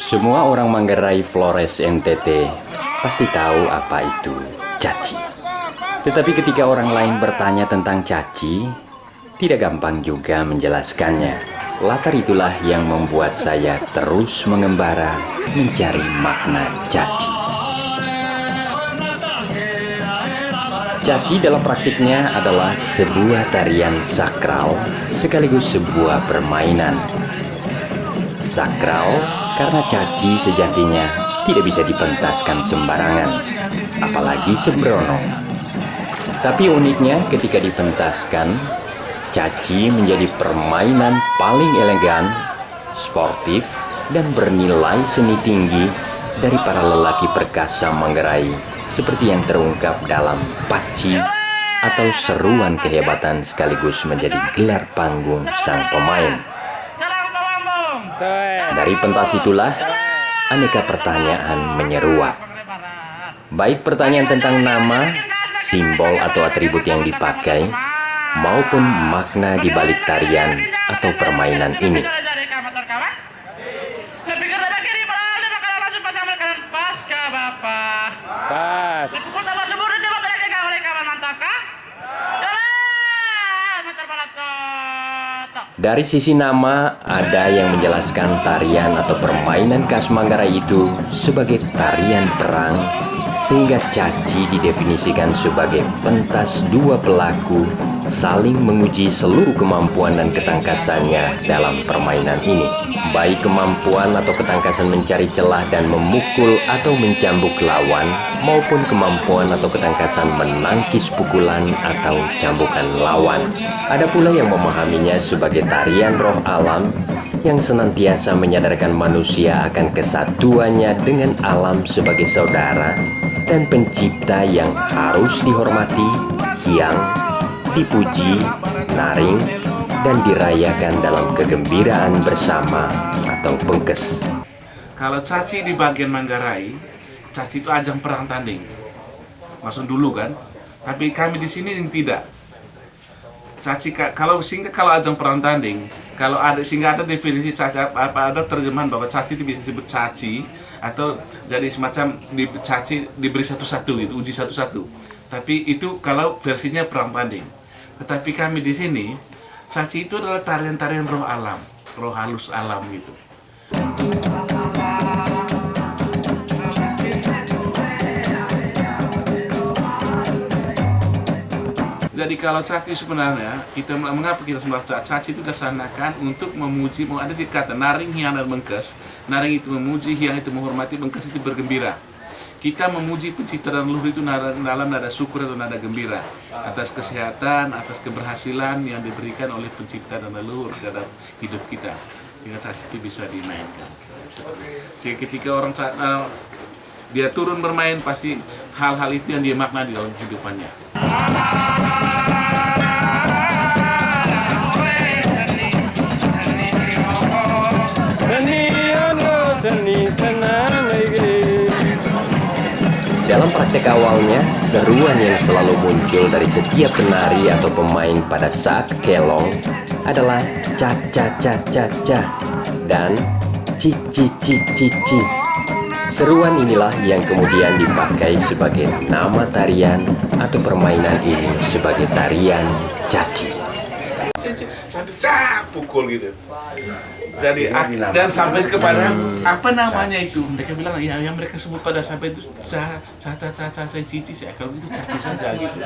Semua orang Manggarai Flores NTT pasti tahu apa itu caci. Tetapi ketika orang lain bertanya tentang caci, tidak gampang juga menjelaskannya. Latar itulah yang membuat saya terus mengembara mencari makna caci. Caci dalam praktiknya adalah sebuah tarian sakral sekaligus sebuah permainan. Sakral karena caci sejatinya tidak bisa dipentaskan sembarangan, apalagi sembrono. Tapi uniknya ketika dipentaskan, caci menjadi permainan paling elegan, sportif, dan bernilai seni tinggi dari para lelaki perkasa Manggarai, seperti yang terungkap dalam Paci atau seruan kehebatan sekaligus menjadi gelar panggung sang pemain. Dari pentas itulah aneka pertanyaan menyeruak. Baik pertanyaan tentang nama, simbol atau atribut yang dipakai, maupun makna di balik tarian atau permainan ini. Pas. Dari sisi nama, ada yang menjelaskan tarian atau permainan khas Manggarai itu sebagai tarian perang, sehingga caci didefinisikan sebagai pentas dua pelaku saling menguji seluruh kemampuan dan ketangkasannya dalam permainan ini. Baik kemampuan atau ketangkasan mencari celah dan memukul atau mencambuk lawan, maupun kemampuan atau ketangkasan menangkis pukulan atau cambukan lawan. Ada pula yang memahaminya sebagai tarian roh alam yang senantiasa menyadarkan manusia akan kesatuannya dengan alam sebagai saudara dan pencipta yang harus dihormati, hiang, dipuji, naring, dan dirayakan dalam kegembiraan bersama atau pengkes. Kalau caci di bagian Manggarai, caci itu ajang perang tanding. Maksud dulu kan? Tapi kami di sini tidak. Caci kalau ajang perang tanding, kalau ada sehingga ada definisi caci, ada terjemahan bahwa caci itu bisa disebut caci atau jadi semacam caci diberi satu-satu gitu, uji satu-satu. Tapi itu kalau versinya perang tanding. Tetapi kami di sini caci itu adalah tarian-tarian roh alam, roh halus alam gitu. Jadi kalau caci sebenarnya, mengapa kita sembah caci itu dilaksanakan untuk memuji, ada kata naring, hiang, dan bengkes. Naring itu memuji, hiang itu menghormati, bengkes itu bergembira. Kita memuji pencipta dan leluhur itu dalam nada syukur atau nada gembira atas kesehatan, atas keberhasilan yang diberikan oleh pencipta dan leluhur dalam hidup kita. Sehingga caci itu bisa dimainkan. Sehingga ketika orang dia turun bermain, pasti hal-hal itu yang dia makna di dalam kehidupannya. Dalam praktek awalnya, seruan yang selalu muncul dari setiap penari atau pemain pada saat kelong adalah ca-ca-ca-ca-ca dan ci-ci-ci-ci-ci. Seruan inilah yang kemudian dipakai sebagai nama tarian atau permainan ini sebagai tarian caci. Sampai pukul gitu. Jadi dan sampai kepada apa namanya itu, mereka bilang ya yang mereka sebut pada sampai itu cici, kalau itu caci saja gitu.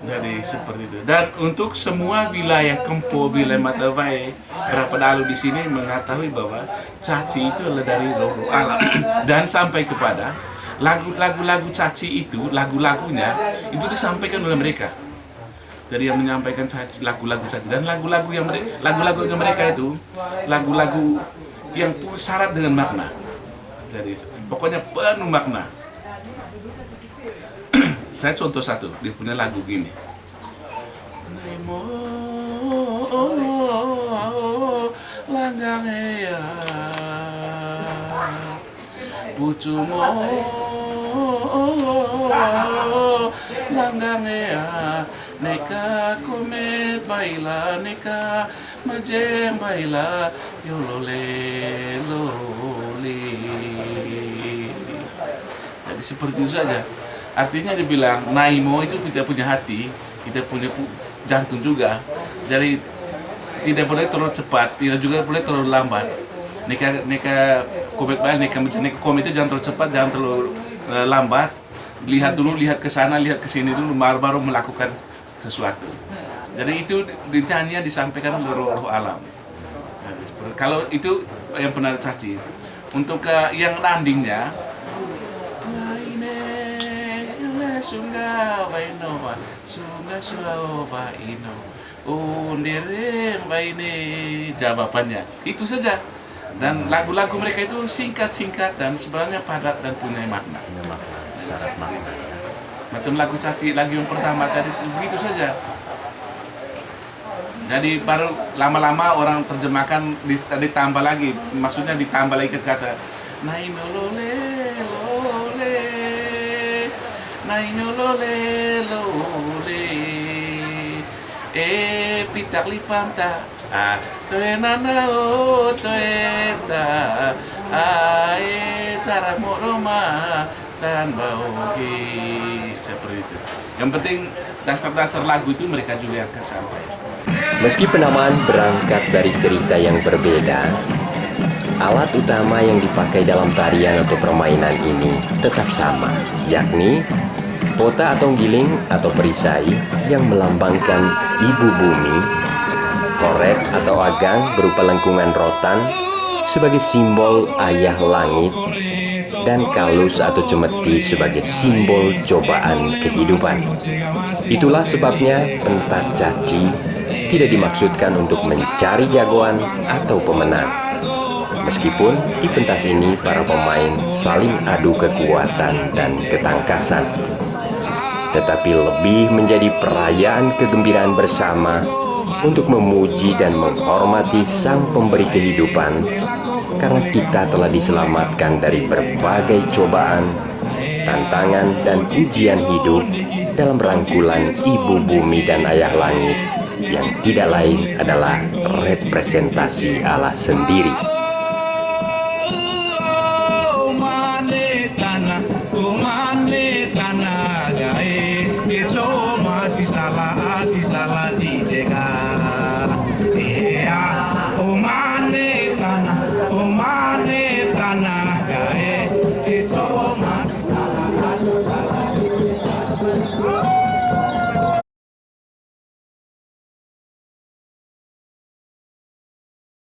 Jadi seperti itu. Dan untuk semua wilayah Kempo, wilayah Matavai, berapa dalu di sini mengetahui bahwa caci itu adalah dari roh alam. Dan sampai kepada lagu-lagu caci itu, lagu-lagunya itu disampaikan oleh mereka. Jadi yang menyampaikan lagu-lagu caci dan lagu-lagu yang mereka itu lagu-lagu yang syarat dengan makna. Jadi pokoknya penuh makna. Saya contoh satu, dia punya lagu gini. Langgang ya, pucumo langgang ya, neka komet baila, neka majem baila, yolole loli. seperti itu saja. Artinya dibilang Naimo itu kita punya hati, kita punya jantung juga. Jadi tidak boleh terlalu cepat, tidak juga boleh terlalu lambat. Neka komet bal, neka komet itu jangan terlalu cepat, jangan terlalu lambat. Lihat dulu, lihat ke sana, lihat ke sini dulu, baru melakukan sesuatu. Jadi itu ditanya disampaikan oleh roh alam. Kalau itu yang benar caci. Untuk yang landingnya, sunga baino, sunga baino, underem baine, jawabannya itu saja. Dan lagu-lagu mereka itu singkat-singkat dan sebenarnya padat dan punya makna. Macam lagu caci, lagu yang pertama tadi begitu saja. Jadi baru lama-lama orang terjemahkan ditambah lagi, maksudnya ditambah lagi kata Naime lole lole, Naime lole lole, pitak lipanta, toe nana o toe ta, taramo roma dan bauki, seperti itu. Yang penting dasar-dasar lagu itu mereka juga akan sampaikan. Meski penamaan berangkat dari cerita yang berbeda, alat utama yang dipakai dalam tarian atau permainan ini tetap sama, yakni pota atau giling atau perisai yang melambangkan ibu bumi, korek atau agang berupa lengkungan rotan sebagai simbol ayah langit, dan kalus atau cemeti sebagai simbol cobaan kehidupan. Itulah sebabnya pentas caci tidak dimaksudkan untuk mencari jagoan atau pemenang. Meskipun di pentas ini para pemain saling adu kekuatan dan ketangkasan, tetapi lebih menjadi perayaan kegembiraan bersama untuk memuji dan menghormati Sang Pemberi kehidupan, karena kita telah diselamatkan dari berbagai cobaan, tantangan, dan ujian hidup dalam rangkulan Ibu Bumi dan Ayah Langit yang tidak lain adalah representasi Allah sendiri. Oh